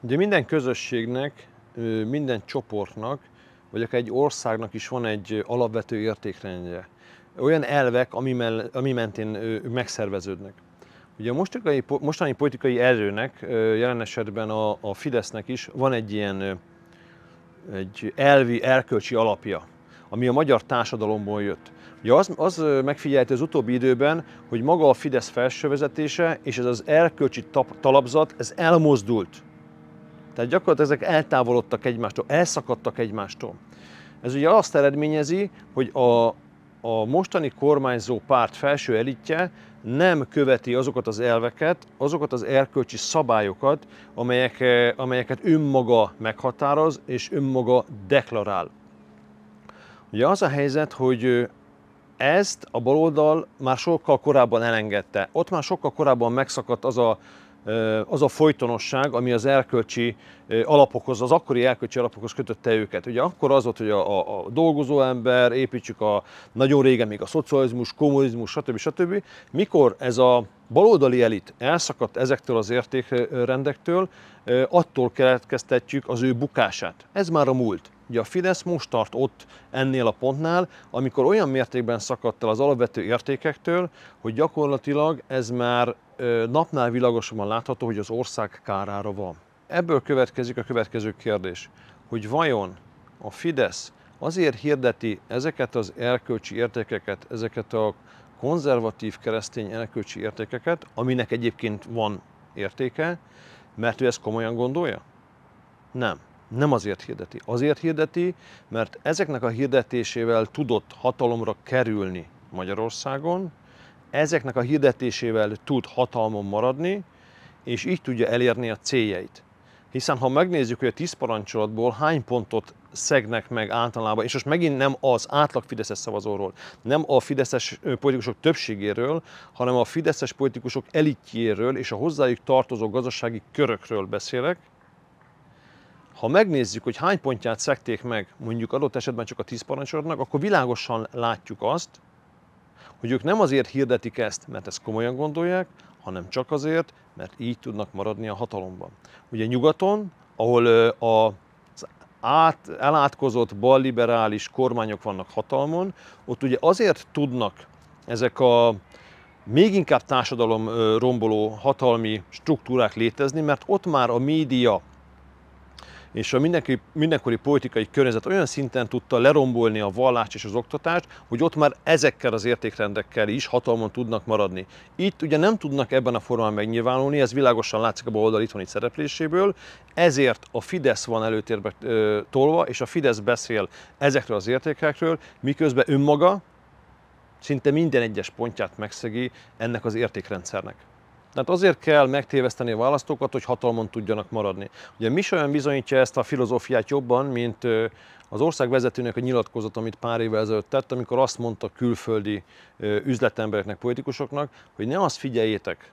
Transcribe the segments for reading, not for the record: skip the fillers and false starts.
Ugye minden közösségnek, minden csoportnak, vagy akár egy országnak is van egy alapvető értékrendje. Olyan elvek, ami mentén megszerveződnek. Ugye a mostani politikai erőnek, jelen esetben a Fidesznek is van egy ilyen egy elvi, erkölcsi alapja, ami a magyar társadalomból jött. Ugye az megfigyelte az utóbbi időben, hogy maga a Fidesz felső vezetése és ez az erkölcsi talapzat, ez elmozdult. Tehát gyakorlatilag ezek eltávolodtak egymástól, elszakadtak egymástól. Ez ugye azt eredményezi, hogy a mostani kormányzó párt felső elitje nem követi azokat az elveket, azokat az erkölcsi szabályokat, amelyeket önmaga meghatároz és önmaga deklarál. Ugye az a helyzet, hogy ezt a baloldal már sokkal korábban elengedte. Ott már sokkal korábban megszakadt az a folytonosság, ami az erkölcsi alapokhoz, az akkori erkölcsi alapokhoz kötötte őket. Ugye akkor az volt, hogy a dolgozó ember, építsük nagyon régen még a szocializmus, kommunizmus, stb. Mikor ez a baloldali elit elszakadt ezektől az értékrendektől, attól keletkeztetjük az ő bukását. Ez már a múlt. Ugye a Fidesz most tart ott ennél a pontnál, amikor olyan mértékben szakadt el az alapvető értékektől, hogy gyakorlatilag ez már napnál világosabban látható, hogy az ország kárára van. Ebből következik a következő kérdés, hogy vajon a Fidesz azért hirdeti ezeket az erkölcsi értékeket, ezeket a konzervatív keresztény erkölcsi értékeket, aminek egyébként van értéke, mert ő ezt komolyan gondolja? Nem. Nem azért hirdeti. Azért hirdeti, mert ezeknek a hirdetésével tudott hatalomra kerülni Magyarországon, ezeknek a hirdetésével tud hatalmon maradni, és így tudja elérni a céljait. Hiszen ha megnézzük, hogy a 10 parancsolatból hány pontot szegnek meg általában, és most megint nem az átlag fideszes szavazóról, nem a fideszes politikusok többségéről, hanem a fideszes politikusok elitjéről és a hozzájuk tartozó gazdasági körökről beszélek. Ha megnézzük, hogy hány pontját szegték meg mondjuk adott esetben csak a 10 parancsolatnak, akkor világosan látjuk azt, hogy ők nem azért hirdetik ezt, mert ezt komolyan gondolják, hanem csak azért, mert így tudnak maradni a hatalomban. Ugye nyugaton, ahol az elátkozott balliberális kormányok vannak hatalmon, ott ugye azért tudnak ezek a még inkább társadalomromboló hatalmi struktúrák létezni, mert ott már a média és a mindenkori politikai környezet olyan szinten tudta lerombolni a vallást és az oktatást, hogy ott már ezekkel az értékrendekkel is hatalmon tudnak maradni. Itt ugye nem tudnak ebben a formában megnyilvánulni, ez világosan látszik a baloldal itthoni szerepléséből, ezért a Fidesz van előtérbe tolva, és a Fidesz beszél ezekről az értékekről, miközben önmaga szinte minden egyes pontját megszegi ennek az értékrendszernek. Tehát azért kell megtéveszteni a választókat, hogy hatalmon tudjanak maradni. Ugye Michelin bizonyítja ezt a filozófiát jobban, mint az ország vezetőnek a nyilatkozat, amit pár évvel ezelőtt tett, amikor azt mondta külföldi üzletembereknek, politikusoknak, hogy ne azt figyeljétek,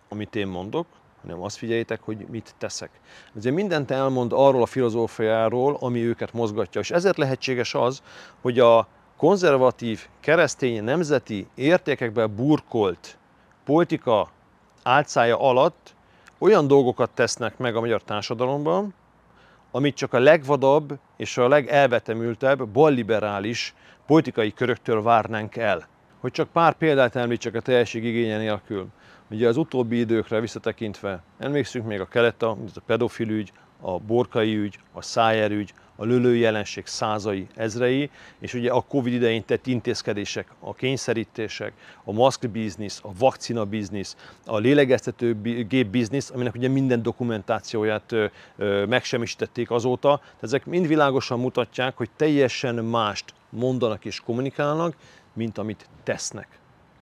amit én mondok, hanem azt figyeljétek, hogy mit teszek. Ugye mindent elmond arról a filozófiáról, ami őket mozgatja, és ezért lehetséges az, hogy a konzervatív, keresztény, nemzeti értékekben burkolt politika álcája alatt olyan dolgokat tesznek meg a magyar társadalomban, amit csak a legvadabb és a legelvetemültebb, balliberális politikai köröktől várnánk el. Hogy csak pár példát említsek a teljesség igénye nélkül. Ugye az utóbbi időkre visszatekintve emlékszünk még a Keleta, a pedofil ügy, a Borkai ügy, a Szájer ügy, a lölő jelenség százai, ezrei, és ugye a Covid idején tett intézkedések, a kényszerítések, a maszk biznisz, a vakcina biznisz, a lélegeztető gép biznisz, aminek ugye minden dokumentációját megsemmisítették azóta. Ezek mind világosan mutatják, hogy teljesen mást mondanak és kommunikálnak, mint amit tesznek.